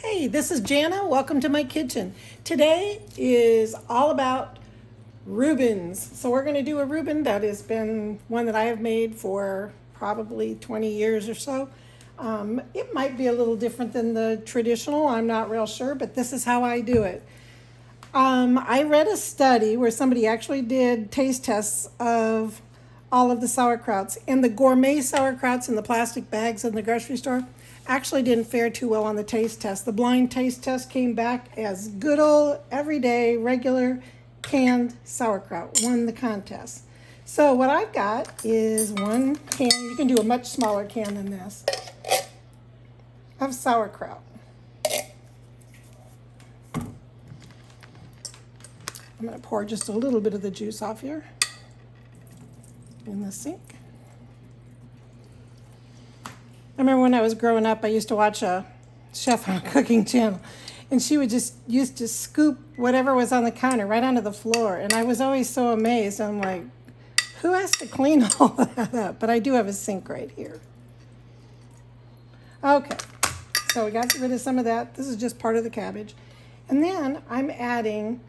Hey, this is Jana. Welcome to my kitchen. Today is all about Reubens. So we're going to do a Reuben that has been one that I have made for probably 20 years or so. It might be a little different than the traditional, I'm not real sure, but this is how I do it. I read a study where somebody actually did taste tests of all of the sauerkrauts, and the gourmet sauerkrauts in the plastic bags in the grocery store actually didn't fare too well on the taste test. The blind taste test came back as good old, everyday, regular canned sauerkraut, won the contest. So what I've got is one can, you can do a much smaller can than this, of sauerkraut. I'm going to pour just a little bit of the juice off here in the sink. I remember when I was growing up, I used to watch a chef on a cooking channel, and she would just used to scoop whatever was on the counter right onto the floor, and I was always so amazed. I'm like, who has to clean all that up? But I do have a sink right here. Okay, so we got rid of some of that. This is just part of the cabbage. And then I'm adding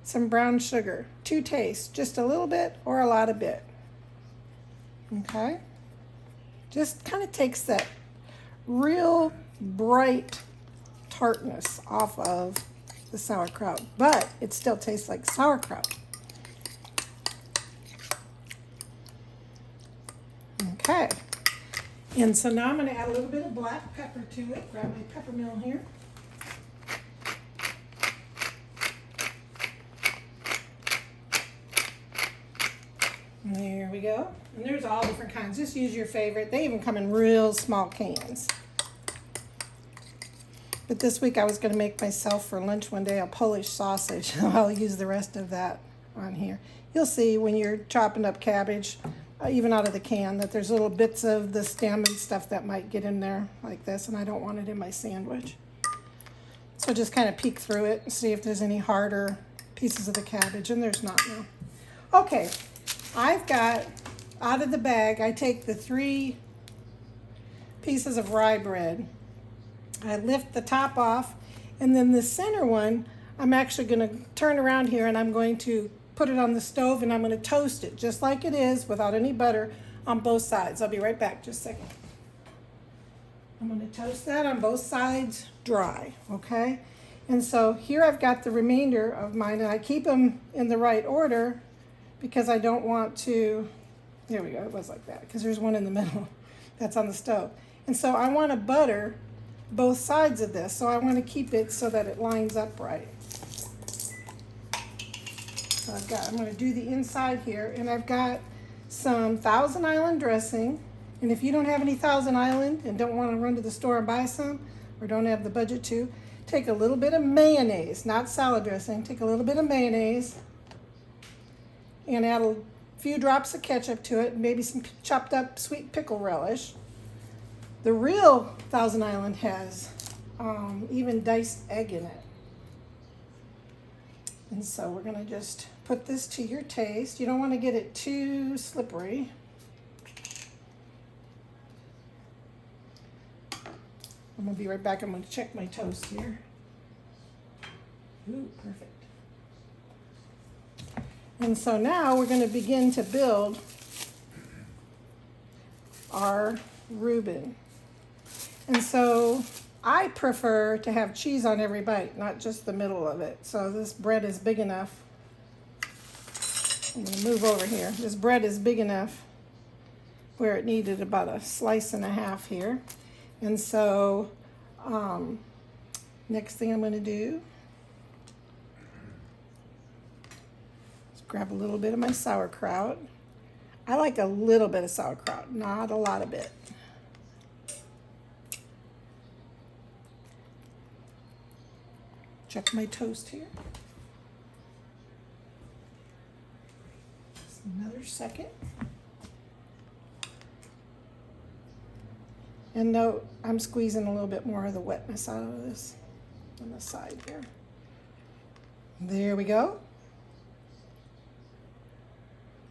some brown sugar to taste, just a little bit or a lot of bit. Okay, just kind of takes that real bright tartness off of the sauerkraut, but it still tastes like sauerkraut. Okay, and so now I'm going to add a little bit of black pepper to it. Grab my pepper mill here. There we go. And there's all different kinds. Just use your favorite. They even come in real small cans. But this week I was going to make myself for lunch one day a Polish sausage. I'll use the rest of that on here. You'll see when you're chopping up cabbage, even out of the can, that there's little bits of the stem and stuff that might get in there like this, and I don't want it in my sandwich. So just kind of peek through it and see if there's any harder pieces of the cabbage, and there's not now. Okay. I've got, out of the bag, I take the 3 pieces of rye bread. I lift the top off, and then the center one, I'm actually going to turn around here, and I'm going to put it on the stove, and I'm going to toast it just like it is without any butter on both sides. I'll be right back, just a second. I'm going to toast that on both sides dry, okay? And so here I've got the remainder of mine, and I keep them in the right order because I don't want to, there we go, it was like that, because there's one in the middle that's on the stove. And so I want to butter both sides of this, so I want to keep it so that it lines up right. So I'm going to do the inside here, and I've got some Thousand Island dressing, and if you don't have any Thousand Island and don't want to run to the store and buy some, or don't have the budget to, take a little bit of mayonnaise, not salad dressing, take a little bit of mayonnaise, and add a few drops of ketchup to it, maybe some chopped up sweet pickle relish. The real Thousand Island has even diced egg in it. And so we're going to just put this to your taste. You don't want to get it too slippery. I'm going to be right back. I'm going to check my toast here. Ooh, perfect. And so now we're going to begin to build our Reuben. And so I prefer to have cheese on every bite, not just the middle of it. So this bread is big enough. I'm going to move over here. This bread is big enough where it needed about a slice and a half here. And so next thing I'm going to do, grab a little bit of my sauerkraut. I like a little bit of sauerkraut, not a lot of it. Check my toast here. Just another second. And note, I'm squeezing a little bit more of the wetness out of this on the side here. There we go.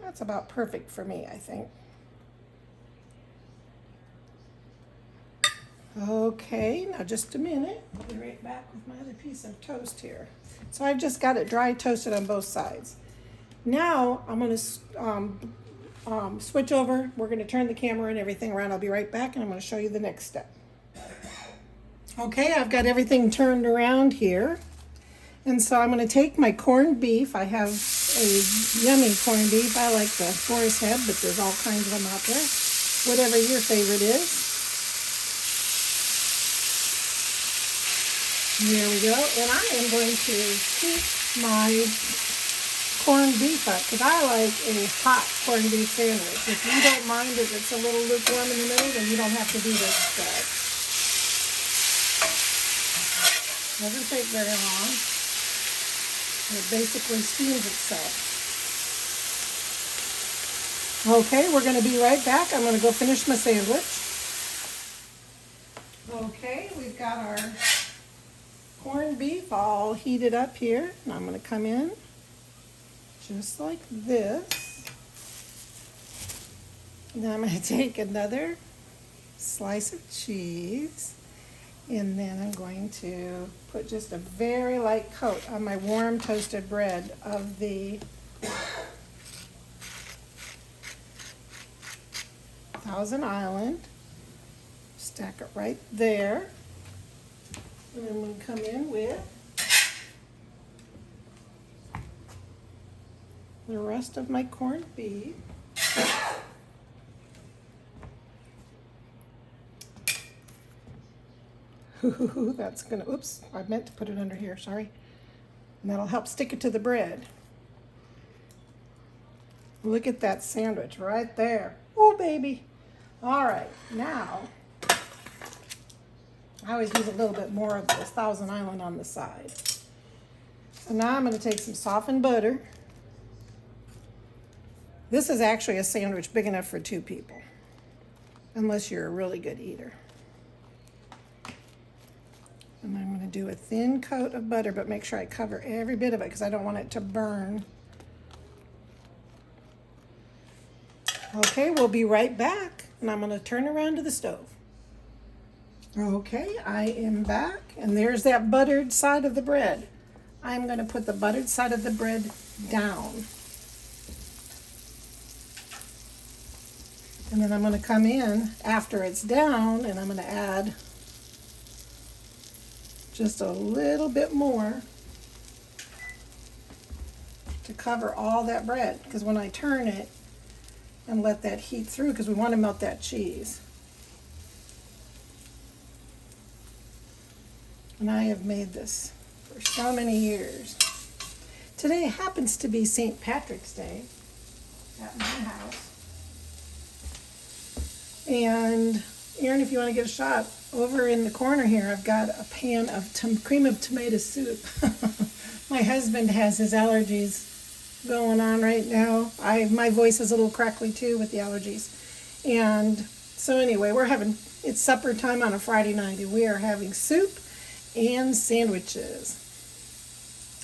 That's about perfect for me, I think. Okay, now just a minute. I'll be right back with my other piece of toast here. So I've just got it dry toasted on both sides. Now I'm going to switch over. We're going to turn the camera and everything around. I'll be right back and I'm going to show you the next step. Okay, I've got everything turned around here. And so I'm going to take my corned beef. I have a yummy corned beef. I like the Forest Head, but there's all kinds of them out there. Whatever your favorite is. There we go. And I am going to heat my corned beef up because I like a hot corned beef sandwich. If you don't mind if it's a little lukewarm in the middle, then you don't have to do this step. Doesn't take very long. It basically steams itself. Okay, we're going to be right back. I'm going to go finish my sandwich. Okay, we've got our corned beef all heated up here. And I'm going to come in just like this. And then I'm going to take another slice of cheese. And then I'm going to put just a very light coat on my warm toasted bread of the Thousand Island. Stack it right there. And I'm going to come in with the rest of my corned beef. That's gonna, oops, I meant to put it under here, sorry. And that'll help stick it to the bread. Look at that sandwich right there. Oh, baby. All right, now, I always use a little bit more of this Thousand Island on the side. So now I'm gonna take some softened butter. This is actually a sandwich big enough for 2 people, unless you're a really good eater. And I'm going to do a thin coat of butter, but make sure I cover every bit of it because I don't want it to burn. Okay, we'll be right back, and I'm going to turn around to the stove. Okay, I am back, and there's that buttered side of the bread. I'm going to put the buttered side of the bread down. And then I'm going to come in after it's down, and I'm going to add just a little bit more to cover all that bread, because when I turn it and let that heat through, because we want to melt that cheese. And I have made this for so many years. Today happens to be St. Patrick's Day at my house. And Erin, if you want to get a shot, over in the corner here, I've got a pan of cream of tomato soup. My husband has his allergies going on right now. My voice is a little crackly too with the allergies. And so anyway, it's supper time on a Friday night, and we are having soup and sandwiches.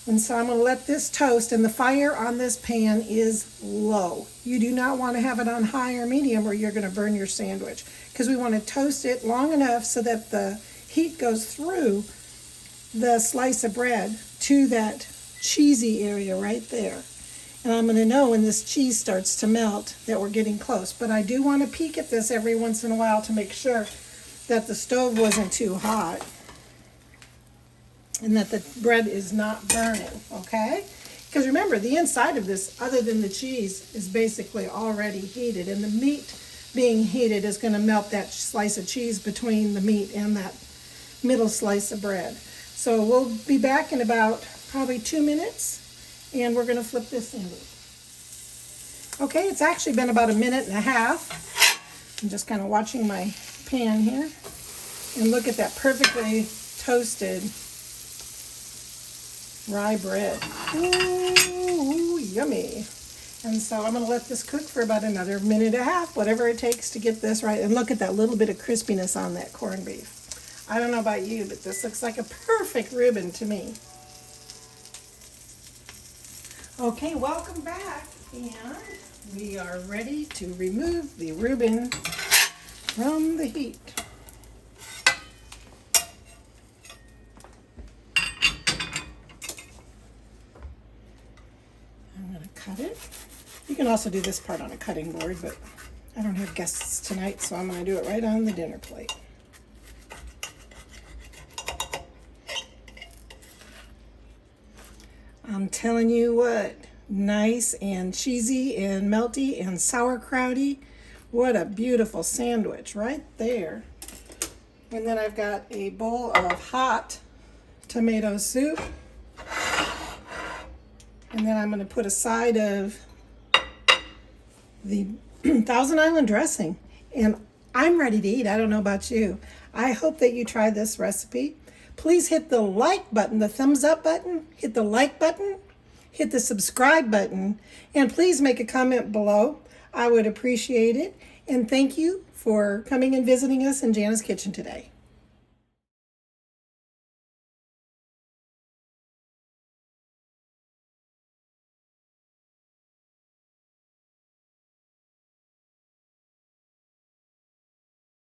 And so I'm going to let this toast, and the fire on this pan is low. You do not want to have it on high or medium or you're going to burn your sandwich, because we want to toast it long enough so that the heat goes through the slice of bread to that cheesy area right there. And I'm going to know when this cheese starts to melt that we're getting close. But I do want to peek at this every once in a while to make sure that the stove wasn't too hot and that the bread is not burning, okay? Because remember, the inside of this, other than the cheese, is basically already heated, and the meat being heated is going to melt that slice of cheese between the meat and that middle slice of bread. So we'll be back in about probably 2 minutes, and we're going to flip this in. Okay, it's actually been about 1.5 minutes. I'm just kind of watching my pan here, and look at that perfectly toasted rye bread. Ooh, yummy. And so I'm going to let this cook for about another 1.5 minutes, whatever it takes to get this right. And look at that little bit of crispiness on that corned beef. I don't know about you, but this looks like a perfect Reuben to me. Okay, welcome back. And we are ready to remove the Reuben from the heat. You can also do this part on a cutting board, but I don't have guests tonight, so I'm going to do it right on the dinner plate. I'm telling you what, nice and cheesy and melty and sauerkrauty. What a beautiful sandwich right there. And then I've got a bowl of hot tomato soup. And then I'm going to put a side of the Thousand Island dressing. And I'm ready to eat. I don't know about you. I hope that you try this recipe. Please hit the like button, the thumbs up button, hit the like button, hit the subscribe button, and please make a comment below. I would appreciate it. And thank you for coming and visiting us in Jana's Kitchen today.